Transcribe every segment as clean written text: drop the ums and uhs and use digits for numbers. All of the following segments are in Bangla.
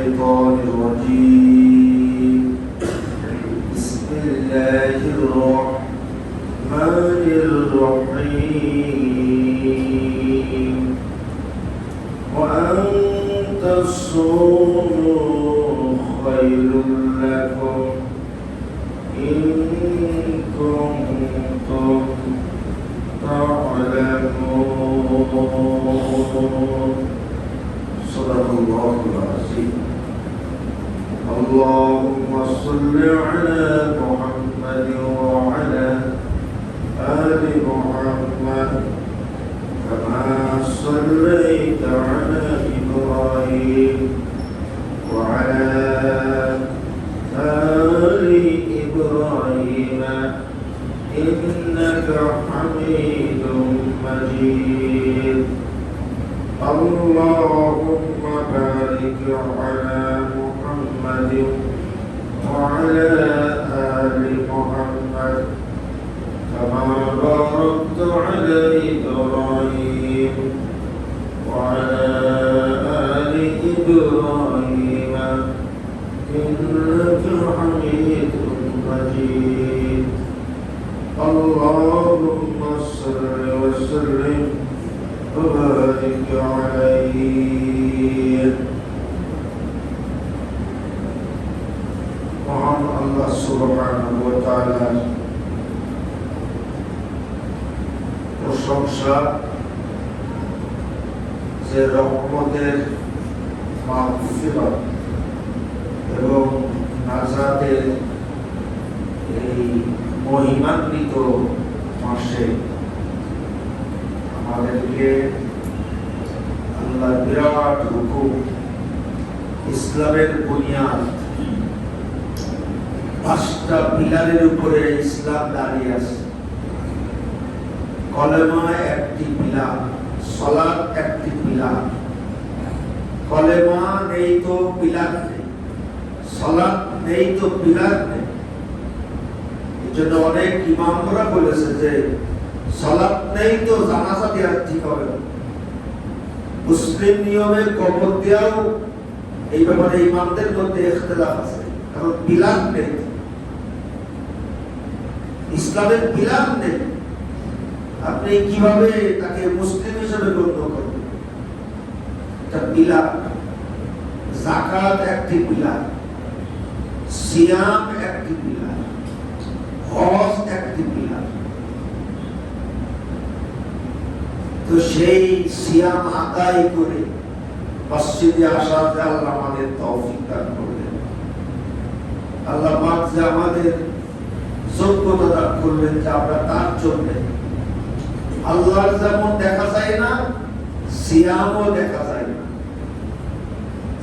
الشيطان الرجيم. بسم الله الرحمن الرحيم. وأن تصوموا خير لكم إن كنتم تعلمون. صدق الله العظيم. اللهم صل على محمد وعلى آل محمد كما صليت على إبراهيم وعلى آل إبراهيم إنك حميد مجيد. اللهم بارك على محمد وعلى آل محمد كما باركت على إبراهيم وعلى آل إبراهيم إنك حميد مجيد. اللهم صل وسلم وبارك عليه. মহান আল্লাহ সুবহানাহু ওয়া তাআলা প্রশংসা, যে রহমতের মাগফিরাত এবং নাজাতের এই মহিমান্বিত মাসে আমাদেরকে আল্লাহ বিরাট হুকুম, ইসলামের বুনিয়াদ, 5টা পিলারের উপরে ইসলাম দাঁড়িয়ে আছে। কলেমা একটি পিলার, সালাত একটি পিলার। কলেমা নেই তো পিলার নেই, সালাত নেই তো পিলার নেই। এজন্য অনেক ইমামরা বলেছে যে সালাত নেই তো জানাজা দেওয়া ঠিক হবে না। মুসলিম নিয়মে কবর দেওয়াও এই ব্যাপারে ইমামদের মধ্যে ইখতিলাফ আছে, কারণ পিলার নেই, ইসলামের পিলার নেই। আপনি কিভাবে তাকে মুসলিম হিসেবে গণ্য করবেন? এটা পিলার। যাকাত একটি পিলার, সিয়াম একটি পিলার, হজ একটি পিলার। তো সেই সিয়াম আদায় করে মসজিদে আসাতে আল্লাহ আমাদের তৌফিক দান করলেন। আল্লাহ পাক যে আমাদের যোগ্যতা দান করলেন যে আমরা তার জন্য আল্লাহর যেমন দেখা যায় না, সিয়ামও দেখা যায় না।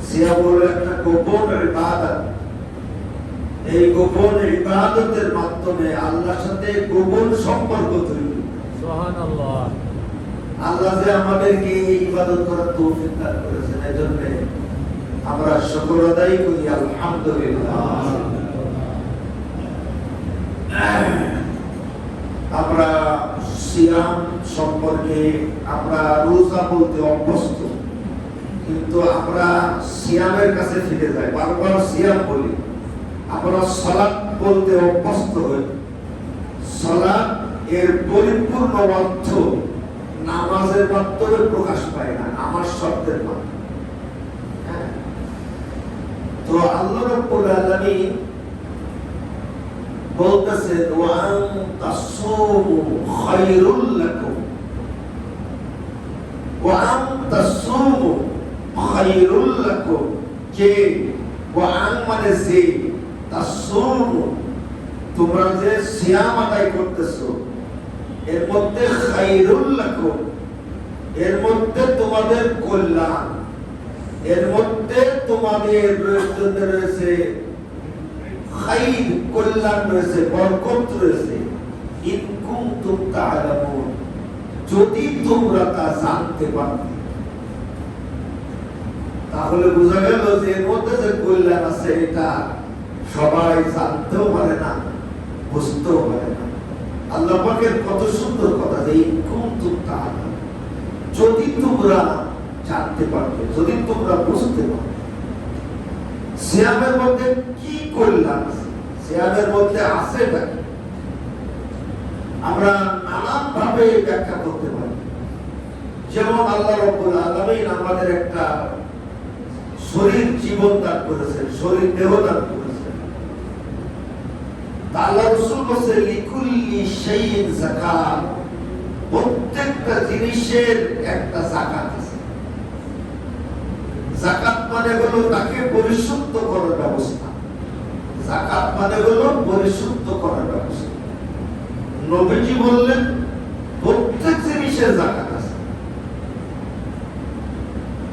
সিয়াম হলো একটা গোপন ইবাদত। এই গোপন ইবাদতের মাধ্যমে আল্লাহর সাথে গোপন সম্পর্ক তৈরি। সুবহানাল্লাহ। আল্লাহ যে আমাদেরকে এই ইবাদত করার তৌফিক দান করেছেন, এজন্য আমরা শুকর আদায় করি, আলহামদুলিল্লাহ। আমরা সিয়াম সম্পর্কে আমরা রোজা বলতে অভ্যস্ত, কিন্তু আমরা সিয়ামের কাছে ফিরে যাই, বারবার সিয়াম বলি। আমরা সালাত বলতে অভ্যস্ত হই। সালাত এর পরিপূর্ণ অর্থ নামাজের মাধ্যমে প্রকাশ পায় না, নামাজ শব্দের মাধ্যমে। তো আল্লাহ রাব্বুল আলামিন বলতেছেন ওয়া আন তাসুমু খায়রুল লাকুম। ওয়া আন তাসুমু খায়রুল লাকুম, যে ওয়া আন মানে যে, তাসুমু তোমরা যে সিয়াম আদায় করতেছো, এর মধ্যে খায়রুল লাকুম, এর মধ্যে তোমাদের কল্যাণ, এর মধ্যে তোমাদের রয়েছে খায়র, কল্যাণ রয়েছে, বরকত রয়েছে। ইন কুনতুম তা'লামুন, যদি তোমরা তা জানতে পারতে। তাহলে বোঝা গেল যে এর মধ্যে যে কল্যাণ আছে এটা সবাই জানতেও পারে না, বুঝতেও পারে না। আল্লাহ পাকের কত সুন্দর কথা যে ইন কুনতুম তা'লামুন, যদি তোমরা জানতে পারবে, যদি তোমরা বুঝতে পারবে। সিয়ামের মধ্যে কি কল্যাণ আছে, সিয়ামের মধ্যে আছে নাকি? আমরা নানান ভাবে ব্যাখ্যা করতে পারি। যেমন আল্লাহ রাব্বুল আলামিন আমাদের একটা শরীর জীবন দান করেছেন, শরীর দেহ দান করেছেন। আল্লাহ রাসূল বলেছেন লিকুল্লি শাইইন যাকাত, প্রত্যেকটা জিনিসের একটা যাকাত আছে। যাকাত মানে হলো তাকে পরিশুদ্ধ করার ব্যবস্থা। যাকাত মানে হলো পরিশুদ্ধ করার ব্যবস্থা। নবীজি বললেন প্রত্যেক জিনিসের যাকাত আছে।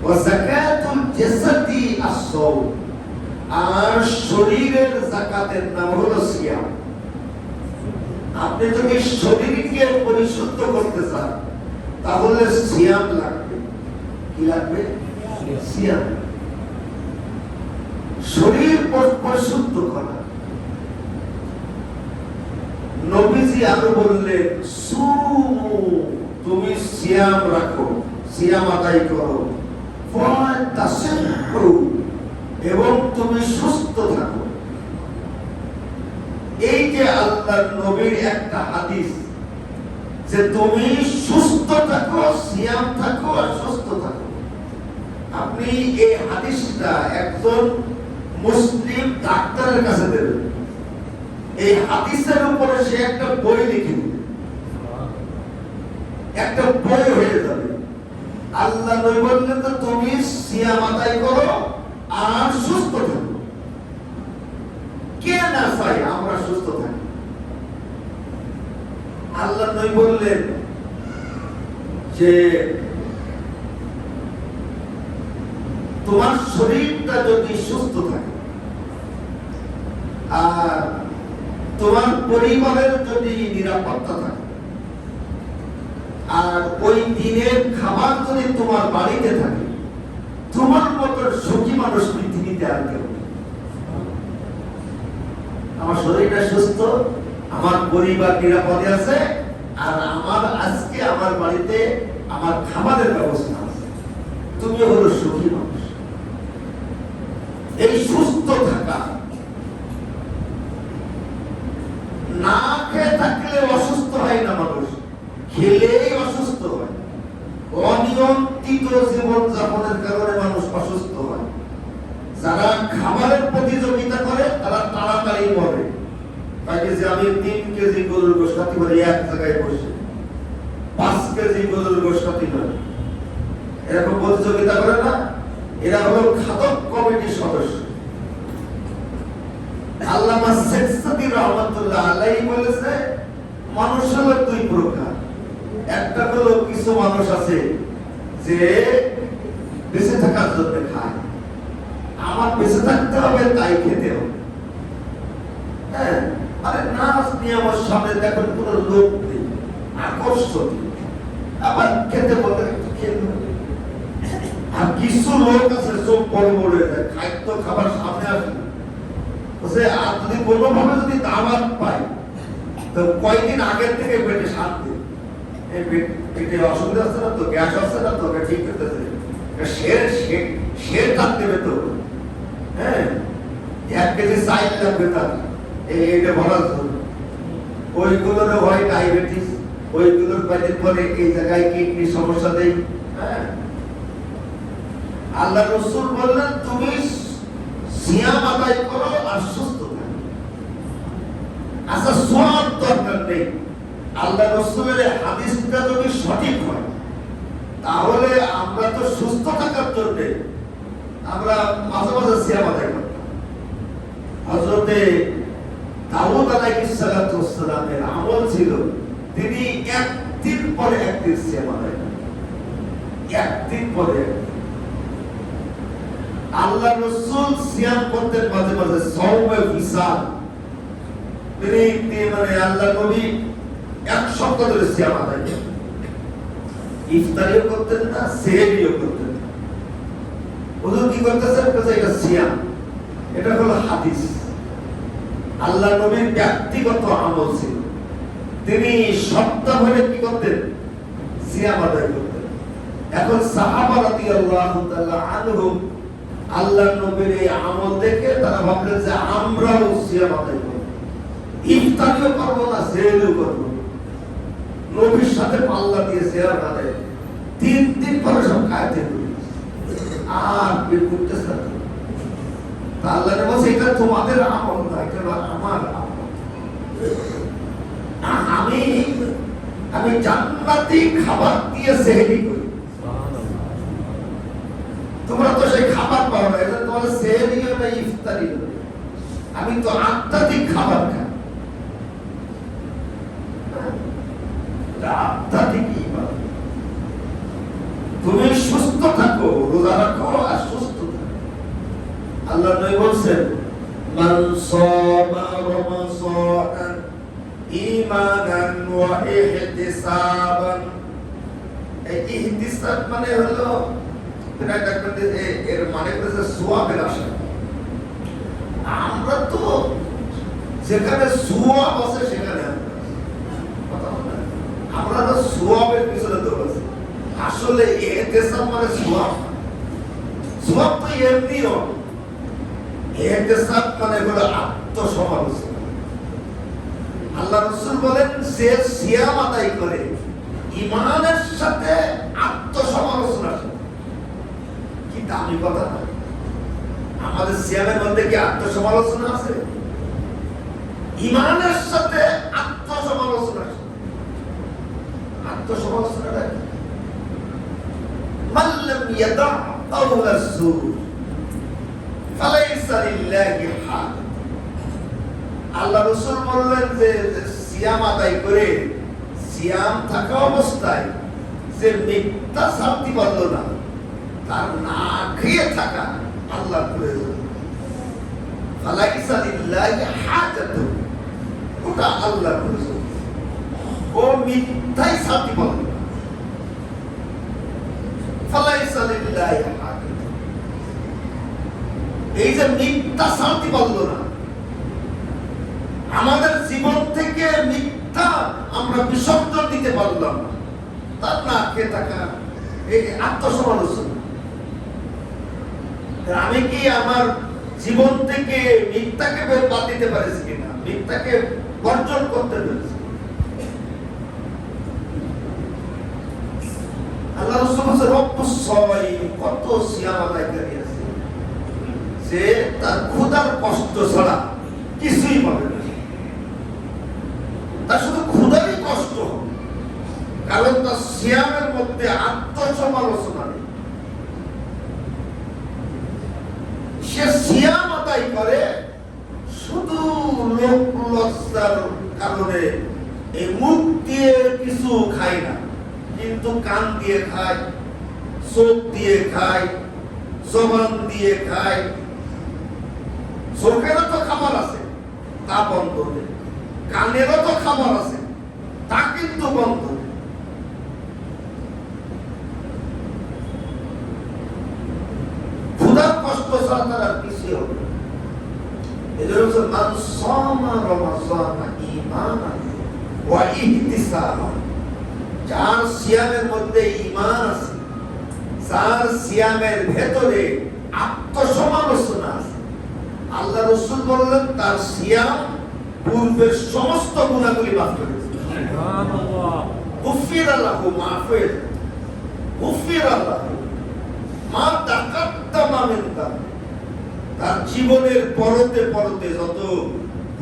ওয়া যাকাতুল জাসাদি আস-সাওম, আর শরীরের যাকাতের নাম হলো সিয়াম। আপনি যদি শরীরকে পরিশুদ্ধ করতে চান তাহলে সিয়াম লাগবে। কি লাগবে? সিয়াম। শরীর পরিশুদ্ধ করা। নবীজি আরো বললেন সুমু, তুমি সিয়াম রাখো, সিয়াম আদায় করো, ফাতাসিহু, এবং তুমি সুস্থ থাকো। এই যে আল্লাহর নবীর একটা হাদিস যে তুমি সুস্থ থাকো, সিয়াম থাকো আর সুস্থ থাকো। আপনি এই হাদিসটা একজন মুসলিম ডাক্তারের কাছে দেবেন, এই হাদিসের উপরে সে একটা বই লিখে দিবে, একটা বই হয়ে যাবে। আল্লাহ নবী বললেন যে তুমি সিয়াম আদায় করো আর সুস্থ থাকো। কে না চাই আমরা সুস্থ থাকি? আল্লাহ নবী বললেন যে তোমার শরীরটা যদি সুস্থ থাকে আর তোমার পরিবারের যদি নিরাপত্তা থাকে আর ওই দিনের খাবার যদি তোমার বাড়িতে থাকে, তোমার মতো সুখী মানুষ পৃথিবীতে আর কেউ নেই। আমার শরীরটা সুস্থ, আমার পরিবার নিরাপদে আছে, আর আমার আজকে আমার বাড়িতে আমার খাবারের ব্যবস্থা আছে, তুমি হলো সুখী মানুষ। এই সুস্থ থাকা, না খেয়ে থাকলে অসুস্থ হয় না মানুষ, খেলেই অসুস্থ হয়। অনিয়ন্ত্রিত জীবন যাপনের কারণে মানুষ অসুস্থ হয়। যারা খাবারের প্রতিযোগিতা করে তারা তাড়াতাড়ি মরে। তাকে যে আমি 3 কেজি গরুর গোশত খাতে পারি এক জায়গায় বসে, 5 কেজি গরুর গোশত খাতে পারি, এরকম প্রতিযোগিতা করে না? এরা হলো খাদক কমিটির সদস্য। আল্লামা শেখ সাদী রহমাতুল্লাহ আলাইহি বলেছে মানুষ হলো 2 প্রকার। একটা হলো কিছু মানুষ আছে যে বেঁচে থাকার জন্য খায়, আমার বেঁচে থাকতে হবে তাই খেতে হবে। হ্যাঁ, আরে নাচ নিয়ে আমার সামনে দেখেন কোনো লোক নেই, আকর্ষণ, আবার খেতে বলতে একটু খেতে। আর কিছু লোক আছে চোখ বড় বড় হয়ে যায়, খাদ্য খাবার সামনে আসে আর যদি কোনোভাবে যদি দাওয়াত পাই তো কয়েকদিন আগের থেকে পেটে শান্তি, পেটে অসুবিধা আছে না তো, গ্যাস আছে না তো, ঠিক করতেছে, শের টান দেবে তো। হ্যাঁ, 1 কেজি চাইল লাগবে তার এইটা ভরার জন্য। ওইগুলোর হয় ডায়াবেটিস, ওইগুলোর কয়েকদিন পরে এই জায়গায় কিডনি সমস্যা দেয়। হ্যাঁ, আল্লাহ রাসূল বললেন তুমি সিয়াম আদায় করো আর সুস্থ থাকো। আচ্ছা, সওয়াব দরকার নেই। আল্লাহ রাসূলের হাদিসটা যদি সঠিক হয় তাহলে আমরা তো সুস্থ থাকার জন্য আমরা মাঝে মাঝে সিয়াম আদায় করতাম। হযরতে দাউদ আলাইহিস সালাতু ওয়াস সালামের আমল ছিল তিনি একদিন পরে একদিন সিয়াম আদায় করতেন, একদিন পরে। আল্লাহ রাসূল সিয়াম করতেন মাঝে মাঝে সাওমে ফিসাল। তিনি মানে আল্লাহ নবী 1 সপ্তাহ ধরে সিয়াম আদায় করতেন, ইফতারিও করতেন না, সেহরিও করতেন না। হুজুর কি করতেছেন? এটা সিয়াম, এটা হলো হাদিস। আল্লাহ নবীর ব্যক্তিগত আমল ছিল, তিনি সপ্তাহ ভরে কি করতেন? সিয়াম আদায় করতেন। এখন সাহাবা রাদিয়াল্লাহু তাআলা আনহুম আল্লাহ নবীর এই আমল দেখে তারা ভাবলেন যে আমরাও সিয়াম আদায় করব, ইফতারিও করবো না, সেহরিও করবো। নবীর সাথে পাল্লা দিয়ে সিয়াম আদায় 3 দিন পরে সব খাইতে আর বের করতেছে না। আল্লাহ বলছে এটা তোমাদের আমল না, এটা আমার আমল। আমি জান্নাতি খাবার দিয়ে সেহরি করি, তোমরা তো সেই খাবার পাও না, এটা তোমাদের সেহরিও না ইফতারিও না। আমি তো আধ্যাত্মিক খাবার খাই, আধ্যাত্মিক ইবাদত। তুমি সুস্থ থাকো, রোজা রাখো আর সুস্থ থাকো। আল্লাহ নবী বলেন মান সামা রমাযান ঈমানান ওয়া ইহতিসাবান। এই ইহতিসাব মানে হলো এর মানে হচ্ছে সওয়াবের আশা। আমরা তো যেখানে সওয়াব আছে সেখানে আমরা তো সওয়াবের পিছনে দৌড়াচ্ছি। আসলে ইহতিসাব মানে সওয়াব, সওয়াব তো এমনিও। ইহতিসাব মানে হলো আত্মসমালোচনা। আল্লাহ রাসূল বলেন যে সিয়াম আদায় করে ঈমানের সাথে আত্মসমালোচনা, কি দামি কথা না? আমাদের সিয়ামের মধ্যে কি আত্মসমালোচনা আছে? ঈমানের সাথে আত্মসমালোচনা। আত্মসমালোচনাটা মান লাম ইয়াদা কাওলা যুর ফালাইসা লিল্লাহি হাক। আল্লাহ রাসূল বললেন যে সিয়াম আদায় করে সিয়াম থাকা অবস্থায় যে মিথ্যা ছাড়তে পারল না, তার না খেয়ে থাকা আল্লাহর প্রয়োজন। ফালাইসা লিল্লাহি হাজাতু, ওটা আল্লাহর প্রয়োজন। ও মিথ্যাই ছাড়তে পারল না, ফালাইসা লিল্লাহি হাজাতু। এই যে মিথ্যা ছাড়তে পারল না, আমাদের জীবন থেকে মিথ্যা আমরা বিসর্জন দিতে পারলাম না, তার না খেয়ে থাকা এই আত্মসমালোচনা। আমি কি আমার জীবন থেকে মিথ্যাকে বাদ দিতে পারিস কিনা, মিথ্যাকে বর্জন করতে পেরেছি? আল্লাহ রাসূল বলেন রব্বুস সাওয়াইম, কত সিয়াম আদায়কারী আছে যে তার ক্ষুধার কষ্ট ছাড়া কিছুই পাবে না। তার শুধু ক্ষুধারই কষ্ট, কারণ তার সিয়ামের মধ্যে আত্মসমালোচনা নেই। সে সিয়াম আদায় করে শুধু লোক লজ্জার কারণে, এই মুখ দিয়ে কিছু খায় না, কিন্তু কান দিয়ে খায়, চোখ দিয়ে খায়, জবান দিয়ে খায়। চোখেরও তো খাবার আছে, তা বন্ধ নেই। কানেরও তো খাবার আছে, তা কিন্তু বন্ধ নেই। ক্ষুধার কষ্ট ছাড়া তার আর কিছুই হবে না। এজন্য মান সামা রমাযানা ঈমানান ওয়া ইহতিসাবান, যার সিয়ামের মধ্যে ঈমান আছে, যার সিয়ামের ভেতরে আত্মসমালোচনা আছে, আল্লাহ রাসূল বললেন তার সিয়াম পূর্বের সমস্ত গুনাহগুলি মাফ করে দিয়েছে। সুবহানাল্লাহ। গুফিরা লাহু মা ফাত, গুফিরা লাহু মা তাকাদ্দামা মিন যামবি। তার জীবনের পরতে পরতে যত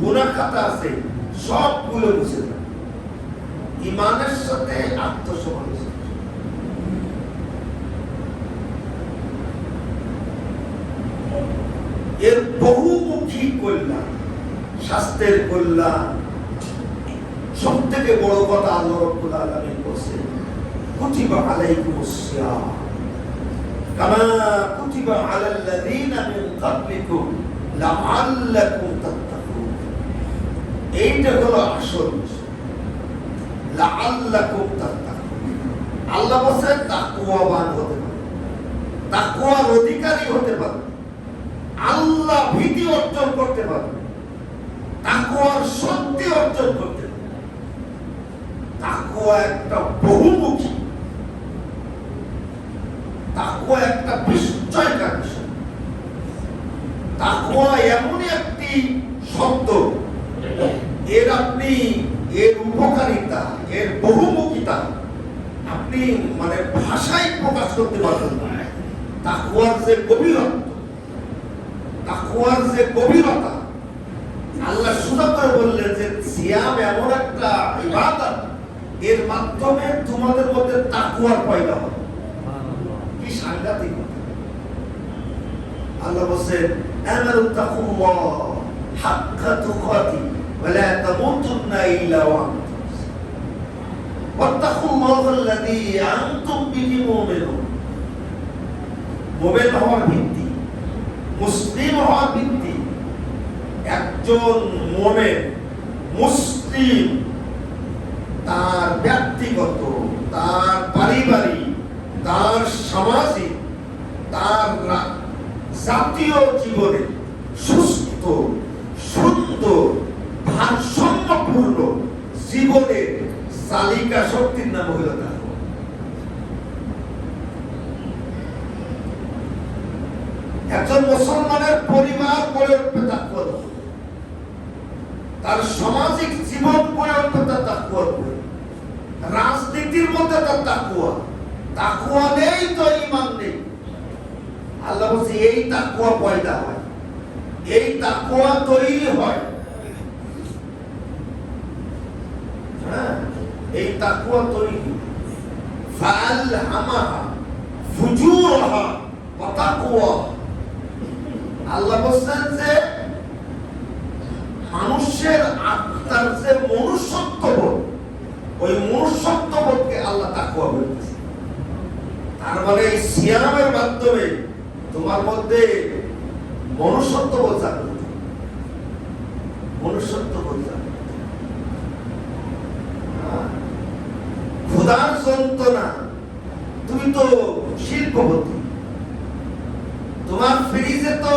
গুনাহ খাতা আছে সবগুলো মুছে যাবে ঈমানের সাথে আত্মসমালোচনা। এর বহুমুখী কল্যাণ, স্বাস্থ্যের কল্যাণ। সব থেকে বড় কথা আল্লাহ রাব্বুল আলামিন বলেছেন কুতিবা আলাইকুমুস সিয়াম কামা কুতিবা আলাল্লাযীনা মিন ক্বাবলিকুম লাআল্লাকুম তাত্তাকুন। এইটা হলো আসল বিষয়, লাআল্লাকুম তাত্তাকুন। আল্লাহ বলেন তাকওয়াবান হতে পারে, তাকওয়ার অধিকারী হতে পারে, আল্লাহ ভীতি অর্জন করতে পারে, তাকওয়ার শক্তি অর্জন করতে পারে। তাকওয়া একটা বহুমুখী, তাকওয়া একটা বিস্ময়কর বিষয়। তাকওয়া এমন একটি শব্দ, এর আপনি এর উপকারিতা, এর বহুমুখিতা আপনি মানে ভাষায় প্রকাশ করতে পারবেন না। তাকওয়ার যে গভীরতা, তাকওয়ার যে গভীরতা, আল্লাহ সুন্দর করে বললেন যে সিয়াম এমন একটা ইবাদত, এর মাধ্যমে তোমাদের মধ্যে তাকওয়ার পয়দা হবে। কি সাংঘাতিক! আল্লাহ বলেন আমানু তাকুল্লাহ হাক্কা তুকাতি ওয়া লা তামুতুন্না ইল্লা ওয়া আনতুম ওয়াত্তাকুল্লাহাল্লাযী আনতুম বিহি মুমিনুন। মুমিন হওয়ার ভিত্তি, মুসলিম হওয়ার ভিত্তি, একজন মুমিন মুসলিম তার ব্যক্তিগত, তার পারিবারিক, তার সামাজিক, তার জাতীয় জীবনে সুস্থ, সুন্দর, ভারসাম্যপূর্ণ জীবনের চালিকা শক্তির নাম হইল তাকওয়া। একজন মুসলমানের পরিবার গড়ে উঠবে তাকওয়ার উপর, তার সামাজিক জীবন গড়ে উঠবে তার তাকওয়ার উপর, রাজনীতির মধ্যে তার তাকওয়া। তাকওয়া নেই তো ঈমান নেই। আল্লাহ বলছে এই তাকওয়া পয়দা হয়, এই তাকওয়া তৈরি হয়। হ্যাঁ, এই তাকওয়া তৈরি। ফাআলহামাহা ফুজুরাহা ওয়া তাকওয়া। আল্লাহ বলছেন যে মানুষের আত্মার যে মনুষ্যত্ববোধ, ওই মনুষ্যত্ববোধকে আল্লাহ তাকওয়া বলতেছে। তার মানে এই সিয়ামের মাধ্যমে তোমার মধ্যে মনুষ্যত্ববোধ জাগ্রত, মনুষ্যত্ববোধ জাগ্রত। ক্ষুধার যন্ত্রণা, তুমি তো শিল্পপতি, তোমার ফ্রিজে তো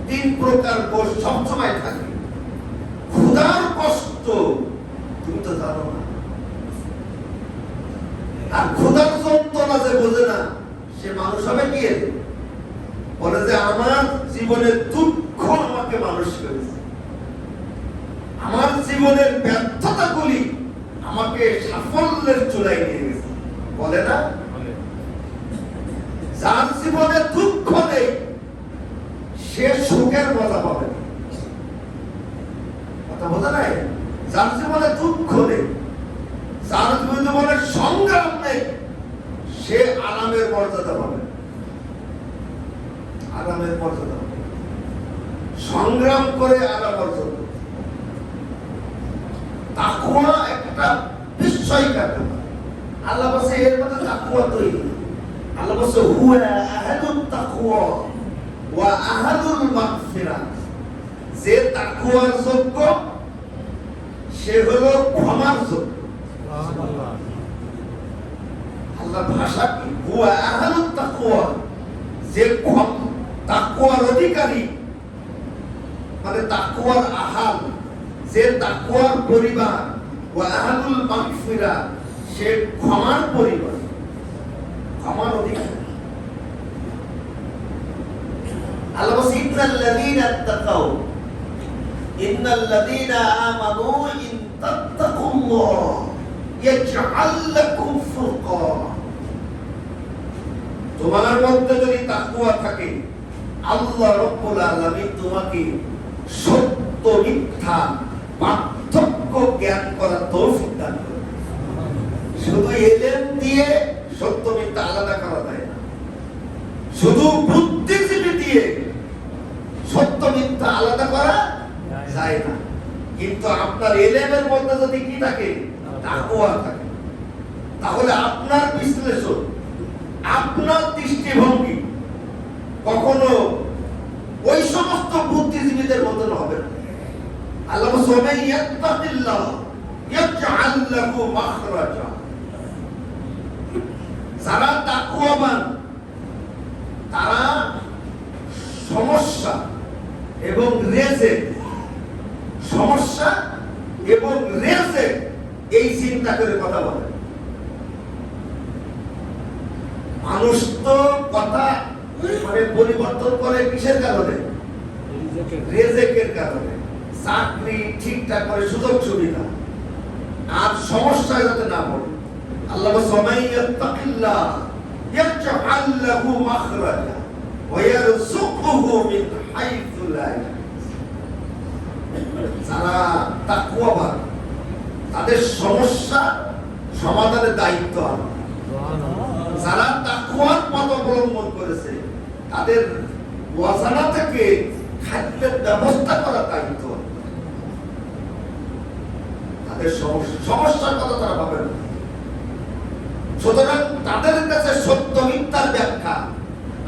3 প্রকার গোশত সবসময় থাকে। ক্ষুধার কষ্ট তুমি তো জানো না। আর ক্ষুধার যন্ত্রণা যে বোঝে না, সে মানুষ হবে কি? বলে যে আমার জীবনের দুঃখ আমাকে মানুষ করেছে, আমার জীবনের ব্যর্থতাগুলি আমাকে সাফল্যের চূড়ায় নিয়ে গেছে। বলে না? যার জীবনে দুঃখ নেই সে সুখের মজা পাবে না। কথা বোঝা নাই? যার জীবনে দুঃখ নেই, যার জীবনে সংগ্রাম নেই, সে আরামের মর্যাদা পাবে। আরামের মর্যাদা সংগ্রাম করে আরাম অর্জন। তাকওয়া একটা বিস্ময়কর ব্যাপার। আল্লাহ বলেছে এর মধ্যে তাকওয়া তৈরি। আল্লাহ বলেছে হুয়া আহলুত তাকওয়া ওয়া আহলুল মাগফিরাত। যে তাকওয়ার যোগ্য সে হলো ক্ষমার যোগ্য। আল্লাহ ভাষা কি? হুয়া আহলুত তাকওয়া, যে তাকওয়ার অধিকারী, মানে তাকওয়ার আহাল, যে তাকওয়ার পরিবার, ওয়া আহলুল মাগফিরাত, সে ক্ষমার পরিবার, ক্ষমার অধিকারী। আল্লাহ বলেন ইন্নাল্লাযীনা তাকাউ ইন্নাল্লাযীনা আমানু ইন তাত্তাকুল্লাহ ইয়াজআল লাকুম ফুরকান। তোমার মধ্যে যদি তাকওয়া থাকে, আল্লাহ রাব্বুল আলামিন তোমাকে সত্য মিথ্যা পার্থক্য জ্ঞান করার তৌফিক দান করবেন। শুধু ইলম দিয়ে সত্য মিথ্যা আলাদা করা যায় না, শুধু বুদ্ধিজীবী দিয়ে সত্য মিথ্যা আলাদা করা যায় না। কিন্তু আপনার ইলমের মধ্যে যদি কি থাকে? তাকওয়া থাকে, তাহলে আপনার বিশ্লেষণ, আপনার দৃষ্টিভঙ্গি কখনো ওই সমস্ত বুদ্ধিজীবীদের মতন হবে না। আল্লাহ বলেন ইয়াত্তাকিল্লাহ ইয়াজআল লাহু মাখরাজা। যারা তাকওয়াবান তারা সমস্যা এবং রেজেক, সমস্যা এবং রেজেক এই চিন্তা করে কথা বলে। মানুষ তো কথা মানে পরিবর্তন করে কিসের কারণে? রেজেকের কারণে, চাকরি ঠিকঠাক করে সুযোগ সুবিধা আর সমস্যায় যাতে না পড়ে। আল্লাহ সামাইয়াত্তাকিল্লাহ ইয়াজআল লাহু মাখরাজা ওয়া ইয়ারযুকহু মিন হাইথু লা ইয়াহতাসিব। যারা তাকওয়াবান তাদের সমস্যা সমাধানের দায়িত্ব আল্লাহ। যারা তাকওয়ার পথ অবলম্বন করেছে তাদের ওয়াজানা থেকে খাদ্যের ব্যবস্থা করার দায়িত্ব। তাদের সমস্যার কথা তারা ভাবেন। সুতরাং তাদের কাছে সত্য মিথ্যার ব্যাখ্যা,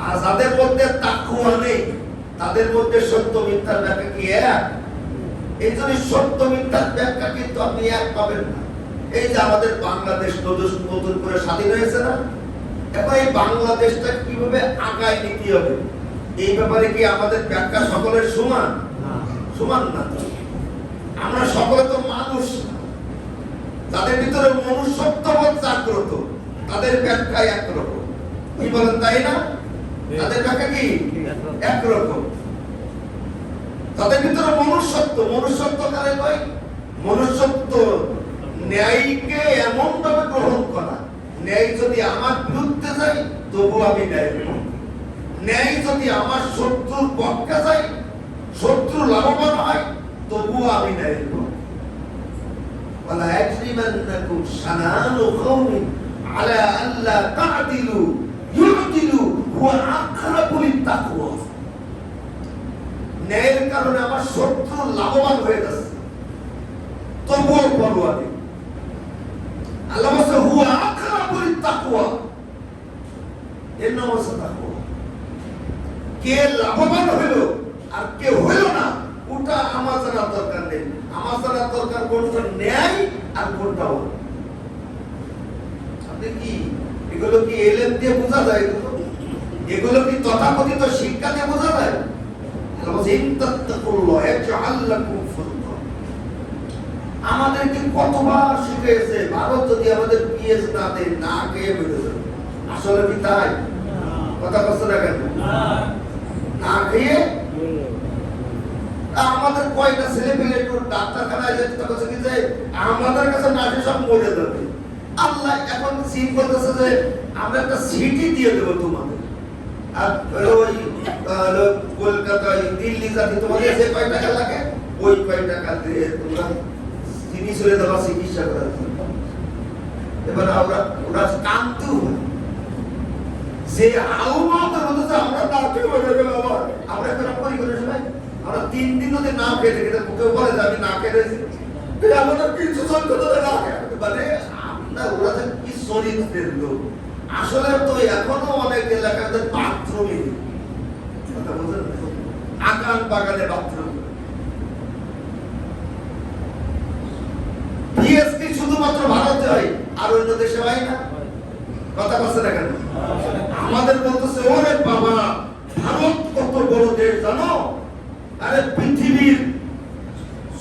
আর যাদের মধ্যে তাকওয়া নেই তাদের মধ্যে সত্য মিথ্যার ব্যাখ্যা কি এক? এই জন্য সত্য মিথ্যার ব্যাখ্যা কিন্তু আপনি এক পাবেন না। এই যে আমাদের বাংলাদেশ নতুন করে স্বাধীন হয়েছে না, এবার এই বাংলাদেশটা কিভাবে আগায় নিতে হবে এই ব্যাপারে কি আমাদের ব্যাখ্যা সকলের সমান? সমান না। আমরা সকলে তো মানুষ, তাদের ভিতরে মনুষ্যত্ববোধ জাগ্রত, তাদের ব্যাখ্যা একরকম। কি বলেন, তাই না? তাদের ব্যাখ্যা কি একরকম। তাদের ভিতরে মনুষ্যত্ব কারে কয়? মনুষ্যত্ব ন্যায়কে এমন ভাবে গ্রহণ করা, ন্যায় যদি আমার বিরুদ্ধে যায় তবু আমি ন্যায় দেব, ন্যায় যদি আমার শত্রুর পক্ষে যায়, শত্রু লাভবান হয় তবু আমি ন্যায় দেব। ওয়ালা ইয়াজরিমান্নাকুম শানানু কওমিন আলা আল্লা তা'দিলু ইউ'দিলু হুয়া আকরাবু লিত-তাকওয়া। ন্যায়ের কারণে আমার শত্রু লাভবান হয়ে যাচ্ছে তবুও পরোয়া নেই। আল্লাহ বলছে হুয়া আকরাবু লিত-তাকওয়া, এর নাম হচ্ছে তাকওয়া। কে লাভবান হইল আর কে হইল না ওটা আমার জানার দরকার নেই। আমার জানার দরকার কোনটা ন্যায় আর কোনটা ভুল। আপনি কি এগুলো কি এলেম দিয়ে বোঝা যায়? এগুলো কি তথাকথিত শিক্ষা দিয়ে বোঝা যায়? আমাদেরকে কতবার শিখেছে ভারত যদি আমাদের পিএস না দেয় না খেয়ে বেরোবে। আসলে কি তাই? কথা বলছে না কেন? না খেয়ে আমাদের কয়টা ছেলে পেলে একটু ডাক্তারখানায় যেতে বলছে কি যে আমাদের কাছে না সব মরে যাবে। আল্লাহ এখন সিট বলতেছে যে আমরা একটা সিটি দিয়ে দেবো তোমাদের, আর ওই কলকাতায় দিল্লি যাতে তোমাদের যে কয় টাকা লাগে ওই কয় টাকা দিয়ে তোমরা তিনি চলে যাওয়া চিকিৎসা করার জন্য। এবার ওরা কাঁদতে যে আউমাদের মধ্যে আমরা না খেয়ে হয়ে গেল। আবার আমরা একটা করি করে সবাই আমরা 3 দিন ধরে না খেয়ে থেকে মুখে বলে যে আমি না খেয়ে রয়েছি, আমাদের কিছু সংখ্যা ধরে না খেয়ে মানে আমরা ওরা যে কি চরিত্রের লোক। আসলে তো এখনো অনেক এলাকাতে বাথরুমই কথা বুঝলেন, আকান বাগানে বাথরুম। পিএসপি শুধুমাত্র ভারতে হয় আর অন্য দেশে হয় না। কথা বলছে না কেন? আমাদের বলতেছে ওরে বাবা ভারত কত বড় দেশ জানো? আরে পৃথিবীর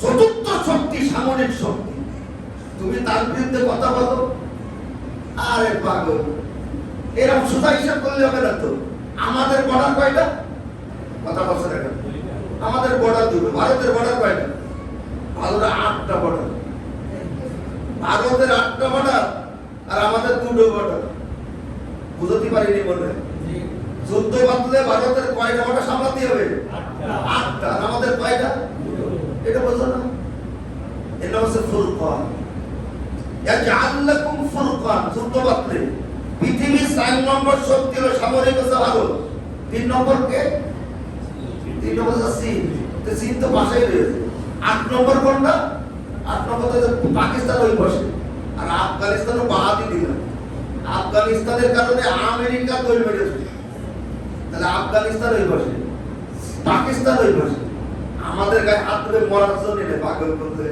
চতুর্থ শক্তি, সামরিক শক্তি, তুমি তার বিরুদ্ধে কথা বলো? আরে পাগল, এরকম সোজা হিসাব করলে হবে না তো। আমাদের বর্ডার কয়টা? কথা বলছে না কেন? আমাদের বর্ডার দুটো, ভারতের বর্ডার কয়টা? ভারতের 8টা বর্ডার। ভারতের 8টা বর্ডার আর আমাদের 2টো বর্ডার। বুঝতে পারিনি বলে যুদ্ধ বাঁধলে ভারতের কয়টা বর্ডার সামলাতে হবে? 8টা। আর আমাদের কয়টা? এটা বুঝো না? এটা হচ্ছে ফুরকান। ইয়াজআল লাকুম ফুরকান। যুদ্ধ বাঁধলে পৃথিবীর 4 নম্বর শক্তি হলো সামরিক হচ্ছে ভারত। 3 নম্বর কে? 3 নম্বর হচ্ছে চীন। তো চীন তো পাশেই রয়েছে। 8 নম্বর কোনটা? 8 নম্বর তো পাকিস্তান ওই পাশে, আর আফগানিস্তানও বাহাদি দিলাম। আফগানিস্তানের কারণে আমেরিকা দৌড় মেরেছে, তাহলে আফগানিস্তান ওই পাশে, পাকিস্তান ওই পাশে। আমাদের গায়ে হাত ধরে মরার জন্য এটা পাগল করতে।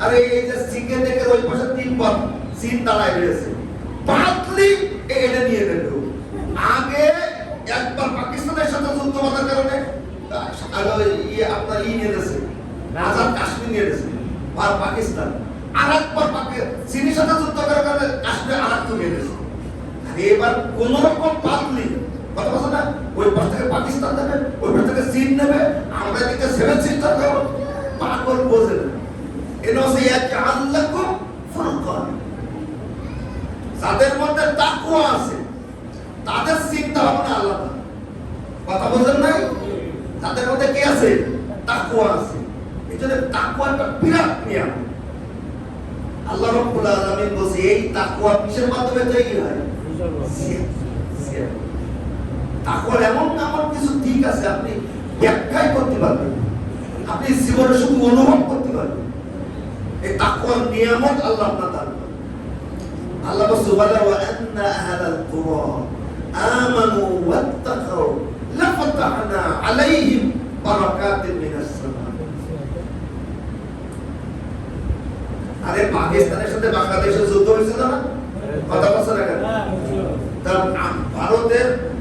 আরে এই যে চিকেন এর ওই পাশে 3 বার চীন দাঁড়ায় রয়েছে, পাতলি এটা নিয়ে নেবে। আগে একবার পাকিস্তানের সাথে যুদ্ধ বাঁধার কারণে আপনার নিয়ে গেছে, আজাদ কাশ্মীর নিয়ে গেছে আর পাকিস্তান। আর একবার চীনের সাথে যুদ্ধ করার কারণে কাশ্মীর আর একটু নিয়ে গেছে। এবার কোন রকম পাতলি কথা বলছে না, ওই পাশ থেকে পাকিস্তান নেবে, ওই পাশ থেকে চীন নেবে, আমরা এদিকে 7 সিস্টার দেবো। পাগল বোঝে না। এটা হচ্ছে ইয়াজআল্লাকুম ফুরকান। যাদের মধ্যে তাকওয়া আছে তাদের চিন্তা ভাবনা আলাদা। কথা বলেন নাই? তাদের মধ্যে কি আছে? তাকওয়া আছে। এজন্য তাকওয়াটা বিরাট নিয়ম। আল্লাহ রাব্বুল আলামিন বলেন এই তাকওয়া কিসের মাধ্যমে তৈরি হয়? তাকওয়ার এমন কিছু দিক আছে আপনি ব্যাখ্যাই করতে পারবেন, আপনি জীবনে শুধু অনুভব করতে পারবেন। এই তাকওয়ার নিয়ামত আল্লাহ আপনার দান করেন। আল্লাহ সুবহানাহু ওয়া আন্না আহলাল কুরা আমানু ওয়াত্তাকাউ লাফাতাহনা আলাইহিম বারাকাতিন মিনাস সামা। আরে পাকিস্তানের সাথে বাংলাদেশের যুদ্ধ হয়েছিল না? কথা বলছেন না কেন?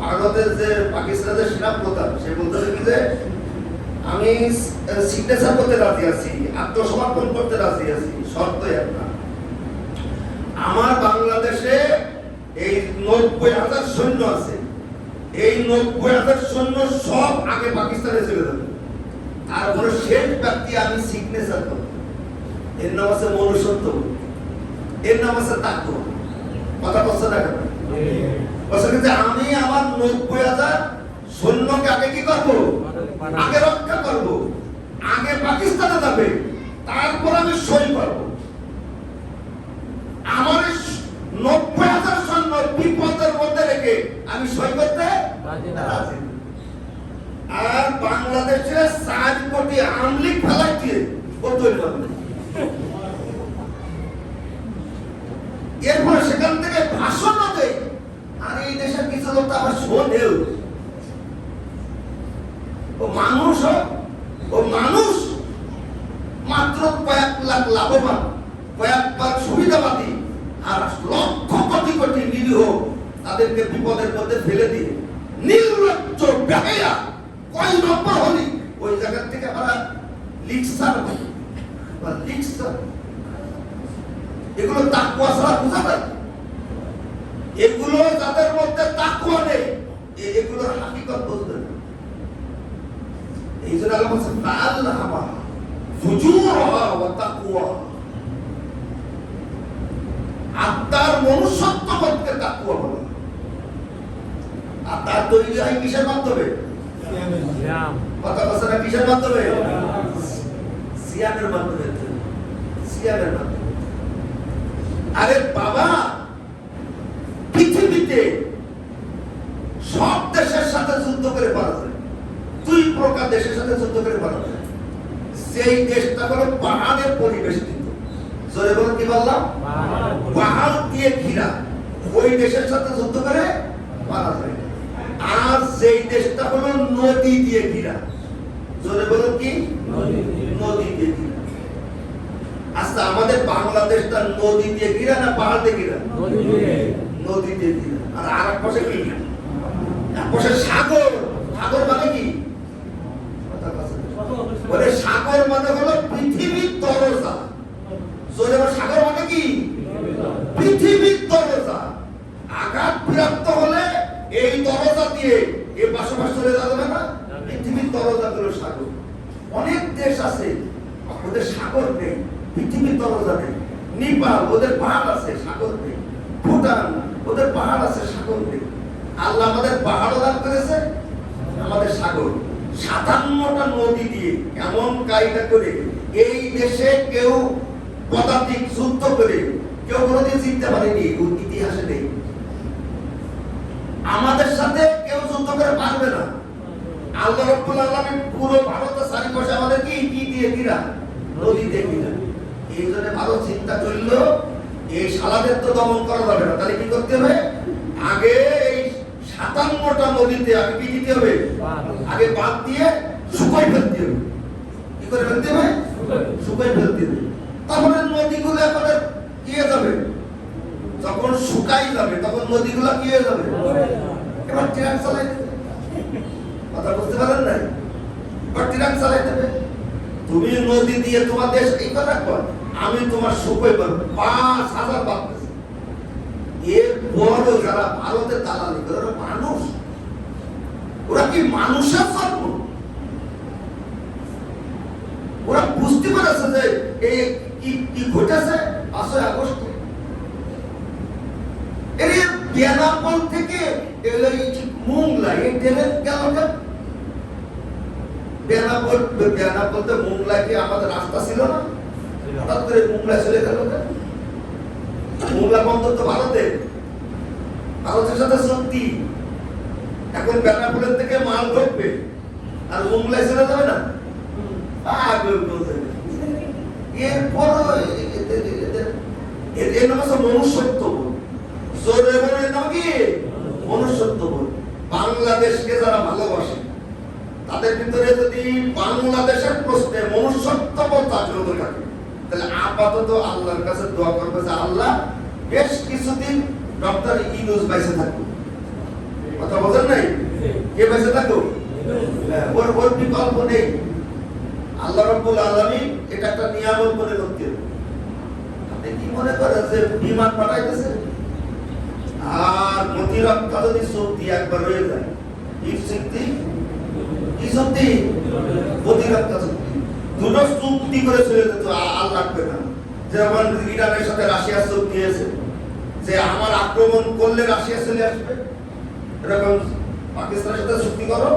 ভারতের যে পাকিস্তানের সেনাপ্রধান সে বলতেছে কি যে আমি সিগনেচার করতে রাজি আছি, আত্মসমর্পণ করতে রাজি আছি, শর্ত একটা, আমার বাংলাদেশে এই 90,000 সৈন্য আছে, এই 90,000 সৈন্য সব আগে পাকিস্তানে চলে যাবে, তারপরে শেষ ব্যক্তি আমি সিগনেচার করব। এর নাম আছে মনুষ্যত্ব, এর নাম আছে তাকওয়া। কথা বলছে না কেন? বলছে যে আমি আমার 90,000 সৈন্যকে আগে কি করব? আগে রক্ষা করব, আগে পাকিস্তানে যাবে, তারপর আমি সই করব। আমার 90,000 সৈন্য বিপদের মধ্যে রেখে আমি সই করতে রাজি না। আর বাংলাদেশে 4 কোটি আমলিক ফেলাইছে কতই পারবে। এরপর সেখান থেকে ভাষণ দেয়, আর এই দেশের কিছু লোক আবার শোনেও। ও মানুষ মাত্র কয়েক লাখ লাভবান, কয়েক লাখ সুবিধাবাদী, আর লক্ষ কোটি কোটি নিরীহ তাদেরকে বিপদের মধ্যে ফেলে দিয়ে নির্লজ্জ বেহায়া কয় নম্বর হলি ওই জায়গা থেকে আমরা লিকসার বা লিকসার। এগুলো তাকওয়া ছাড়া বোঝা যায়। এগুলো যাদের মধ্যে তাকওয়া নেই এগুলোর হাকিকত বুঝবে না। এই জন্য আল্লাহ বলেছেন ফাআল্লাহা ফুজুরহা ওয়া তাকওয়া। আত্মার মনুষ্যত্ববোধকে তাকওয়া বলে। আত্মার তৈরি হয় কিসের মাধ্যমে? সিয়াম। কথা বলছেন না কিসের মাধ্যমে? সিয়ামের মাধ্যমে। সিয়ামের মাধ্যমে। আরে বাবা, পৃথিবীতে সব দেশের সাথে যুদ্ধ করে পারা যায়, 2 প্রকার দেশের সাথে যুদ্ধ করে পারা যায়। সেই দেশটা হলো পাহাড়ের পরিবেষ্টিত। জোরে বলুন কি বললাম? পাহাড় দিয়ে ঘেরা, ওই দেশের সাথে যুদ্ধ করে পারা যায়। আর সেই দেশটা হলো নদী দিয়ে ঘেরা। জোরে বলুন কি? নদী দিয়ে ঘেরা। আচ্ছা, আমাদের বাংলাদেশটা নদী দিয়ে ঘেরা না পাহাড় দিয়ে ঘেরা? নদী দিয়ে ঘেরা। আর আরেক পাশে কি? এক পাশে সাগর। সাগর মানে কি? বলে সাগর মানে হলো পৃথিবীর দরজা। জোরে বল, সাগর মানে কি? পৃথিবীর দরজা। আঘাত প্রাপ্ত হলে এই দরজা দিয়ে এই পাশাপাশি চলে যাবে না। পৃথিবীর দরজা হলো সাগর। অনেক দেশ আছে ওদের সাগর নেই, পৃথিবীর দরজা নেই। নেপাল ওদের পাহাড় আছে, সাগর নেই। ভুটান ওদের পাহাড় আছে, সাগর নেই। আল্লাহ আমাদের পাহাড় দান করেছে, আমাদের সাগর। 57টা নদী দিয়ে এমন কায়দা করে এই দেশে কেউ পদাতিক যুদ্ধ করে কেউ কোনোদিন জিততে পারেনি, ইতিহাসে নেই। আমাদের সাথে কেউ যুদ্ধ করে পারবে না। আল্লাহ রাব্বুল আলামিন পুরো ভারতের চারিপাশে আমাদের কি দিয়ে ঘেরা? নদী দিয়ে ঘেরা। এই জন্য ভারত চিন্তা করলো এই শালাদের তো দমন করা যাবে না, তাহলে কি করতে হবে? আগে এই 57টা নদীতে আগে কি দিতে হবে? আগে বাঁধ দিয়ে শুকাই ফেলতে হবে। কি করে ফেলতে হবে? শুকাই ফেলতে হবে। তারপরে নদীগুলো এখন কি হয়ে যাবে? যখন শুকাই যাবে তখন নদীগুলো কি হয়ে যাবে? এবার ট্রাক চালাই দেবে। কথা বুঝতে পারেন না? এবার ট্রাক চালাই দেবে। তুমি নদী দিয়ে তোমার দেশ এই কথা কর, আমি তোমার শুকাই পারবো 5,000 বাড়তেছে। এর বড় যারা ভারতের দালালি করে মানুষ, ওরা কি মানুষের জন্ম? ওরা বুঝতে পারছে যে এই কি ঘটেছে 5 আগস্টে। এর বেনাপোল থেকে মোংলা এই ট্রেনের গেল কেন? বেনাপোলতে মোংলা কি আমাদের রাস্তা ছিল না? হঠাৎ করে মোংলা চলে গেল কেন? মোংলা বন্দর তো ভারতের সাথে চুক্তি। এখন বেনাপোলের থেকে মাল ঢুকবে আর মোংলায় চলে যাবে না? এরপর এর নাম হচ্ছে মনুষ্যত্ববোধ। জোরে বলে এর নাম কি? মনুষ্যত্ববোধ। বাংলাদেশকে যারা ভালোবাসে তাদের ভিতরে যদি বাংলাদেশের প্রশ্নে মনুষ্যত্ববোধ জাগ্রত থাকে, তাহলে আপাতত আল্লাহর কাছে দোয়া করবে যে আল্লাহ বেশ কিছুদিন ডক্টর ইউনূস বাইসে থাকুক। কথা বলেন নাই? কে বাইসে থাকুক? ওর বিকল্প নেই। আল্লাহ রাব্বুল আলামিন এটা একটা নিয়ামত মনে করতেন। আপনি কি মনে করেন যে বিমান পাঠাইতেছে আর প্রতিরক্ষা যদি চুক্তি একবার হয়ে যায়, কি চুক্তি? প্রতিরক্ষা চুক্তি। দুটো চুক্তি করে চলে যেত, আর লাগবে না। যেমন ইরানের সাথে রাশিয়া চুক্তি হয়েছে যে আমার আক্রমণ করলে রাশিয়া চলে আসবে, এরকম পাকিস্তানের সাথে চুক্তি করো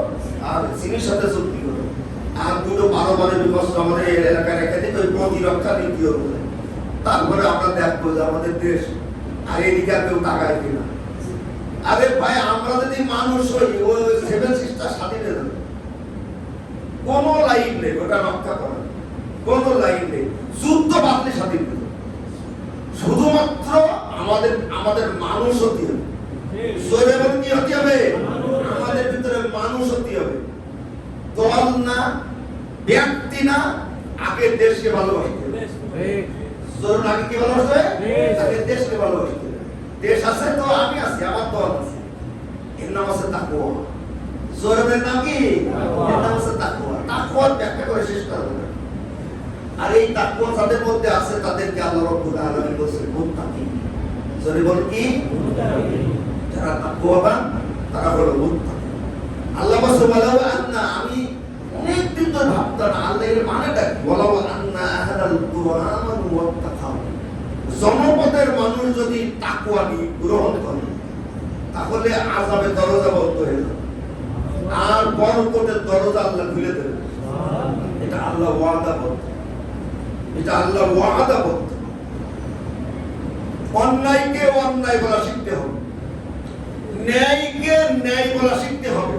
আর চীনের সাথে চুক্তি করো, আর দুটো পারমাণবিক বিপক্ষ আমাদের এলাকায় রেখে দিতে ওই প্রতিরক্ষা নীতি অনুযায়ী। তারপরে আমরা দেখবো যে আমাদের দেশ আর এদিকে কেউ তাকায় কিনা। আরে ভাই, আমরা যদি মানুষ হই, ওই 7 সিস্টার স্বাধীন হয়ে যাবে। কোন লাইন নেই ওটা রক্ষা করার, কোন লাইন নেই। যুদ্ধ বাদলে স্বাধীন হয়ে যাবে। শুধুমাত্র আমাদের মানুষ হতে হবে। জোরে বলে কি হতে হবে? আমাদের ভিতরে মানুষ হতে হবে। দল না, ব্যক্তি না, আগে দেশকে ভালোবাসতে হবে। জোর আগে কি ভালোবাসতে হবে? আগে দেশকে ভালোবাসতে হবে। দেশ আছে তো আমি আছি, আমার দল আছে। এর নাম আছে তাকওয়া। জোরের নাম কি? এর নাম আছে তাকওয়া। তাকওয়ার ব্যাখ্যা করে শেষ করা যাবে। আর এই তাকওয়া যাদের মধ্যে আছে তাদেরকে আল্লাহ রাব্বুল আলামিন বলেছেন মুত্তাকি। জোরে বল কি? মুত্তাকি। যারা তাকওয়াবান তারা হলো মুত্তাকি। আল্লাহ সুবহানাহু ওয়া তাআলা, আমি অনেক দিন ধরে ভাবতাম আল্লাহ এর মানেটা কি। ওয়ালাউ আন্না আহাদাল কুরআন ওয়াত্তাকাউ। জনপদের মানুষ যদি তাকওয়া গ্রহণ করে তাহলে আযাবের দরজা বন্ধ হয়ে যাবে আর বরকতের দরজা আল্লাহ খুলে দেবে। এটা আল্লাহ ওয়াদা বলতে, এটা আল্লাহ ওয়াদা বলতে। অন্যায়কে অন্যায় বলা শিখতে হবে, ন্যায়কে ন্যায় বলা শিখতে হবে।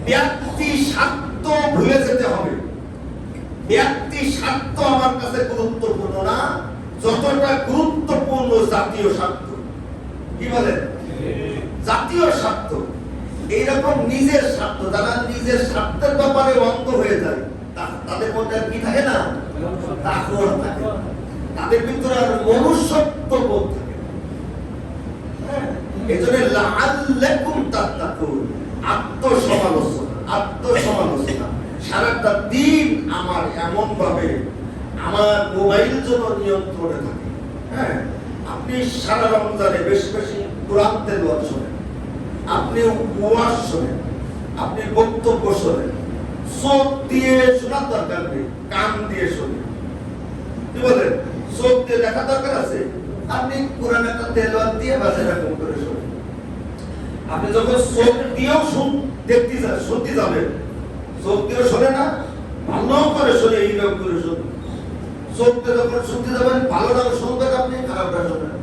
ব্যক্তি স্বার্থ ভুলে যেতে হবে। ব্যক্তি স্বার্থ আমার কাছে গুরুত্বপূর্ণ না, যতটা গুরুত্বপূর্ণ জাতীয় স্বার্থ। কি বলেন? জাতীয় স্বার্থ। এইরকম নিজের স্বার্থ, যারা নিজের স্বার্থের ব্যাপারে অন্ধ হয়ে যায় তাদের মধ্যে কি থাকে না? তাকওয়া থাকে। তাদের ভিতরে আর মনুষ্যত্ববোধ থাকে। এজন্য লাআল্লাকুম তাত্তাকুন, আত্মসমালোচনা। সারাটা দিন আমার এমন ভাবে আমার মোবাইল যেন নিয়ন্ত্রণে থাকে। হ্যাঁ, আপনি সারা রমজানে বেশি বেশি কোরআন তেলাওয়াত শোনেন, আপনি ওয়াজ শোনেন, আপনি বক্তব্য শোনেন। চোখ দিয়ে শোনার দরকার নেই, কান দিয়ে শোনেন। কি বলেন? চোখ দিয়ে দেখা দরকার আছে? আপনি কোরআন একটা তেলাওয়াত দিয়ে বাজে এরকম করে শোনেন। আপনি যখন চোখ দিয়েও দেখতে যান, শুনতে যাবেন, চোখ দিয়ে শোনে না, ভালো করে শোনে, এইরকম করে শোনে। চোখ দিয়ে যখন শুনতে যাবেন, ভালোটা শুনবেন আপনি, খারাপটা শোনেন।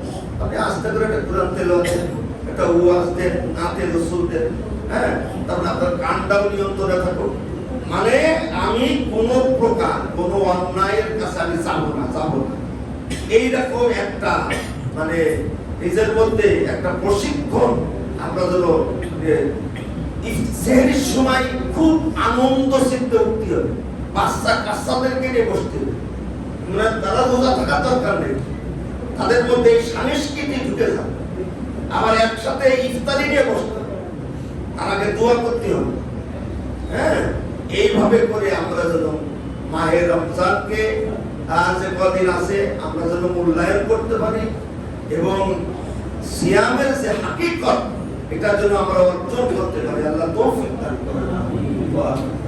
আপনি আস্তে করে একটা কোরআন তেলাওয়াত দেন, একটা ওয়াজ দেন, নাতে রাসূল দেন। হ্যাঁ, তারপরে আপনার কানটাও নিয়ন্ত্রণে থাকুক। মানে আমি কোন প্রকার কোন অন্যায়ের কাছে আমি যাবো না। এইরকম একটা মানে নিজের মধ্যে একটা প্রশিক্ষণ আমরা যেন ইফতারের সময় খুব আনন্দ চিত্তে উঠতে হবে। বাচ্চাদেরকে নিয়ে বসতে হবে। মানে তারা রোজা থাকার দরকার নেই, তাদের মধ্যে এই সংস্কৃতি ঢুকে যাবে। আবার একসাথে ইফতারি নিয়ে বসতে হবে, তার আগে দোয়া করতে হবে। হ্যাঁ, এইভাবে করে আমরা যেন মাহে রমজানকে আর যে কদিন আছে আমরা যেন মূল্যায়ন করতে পারি এবং সিয়ামের যে হাকিকত এটা যেন আমরা অর্জন করতে পারি। আল্লাহ তৌফিক দান করেন।